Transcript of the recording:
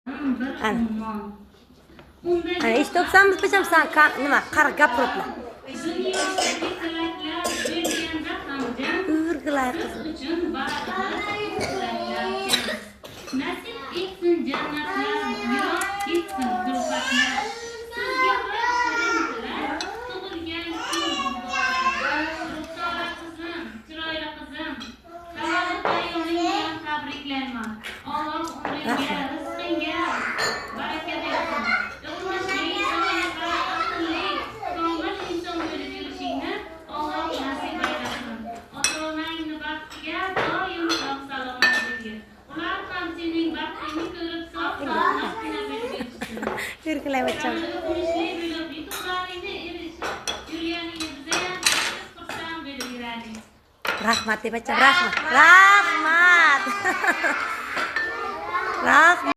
Ana. Ana eshitibsanmi bacham sen nima qara gapiriblar. O'rgilay qizim. Nasib etsin jannatlar, yiroq ketsin kulfatlar. Sizga bir tug'ilgan kun muborak. Ruxsora qizim, chiroyli qizim. Tavallud bayraming bilan tabriklayman. Alloh umringga, rizqingga baraka bersin. O'qimishli, samarali, aqlli, komil inson bo'lib yurishingni Alloh nasib aylasin. Ota-onangni baxtiga doim sog' salomat bo'lgin. Ular ham sening baxtingni ko'rib sog'-salomatgina bo'lib yurishsin. O'rgilay bacham. O'qimishli bo'lib, yutuqlaringni erishib yurganingizda ham xursand bo'lib yuradi. Rahmat deb bacham, rahmat. Rahmat. Rahmat.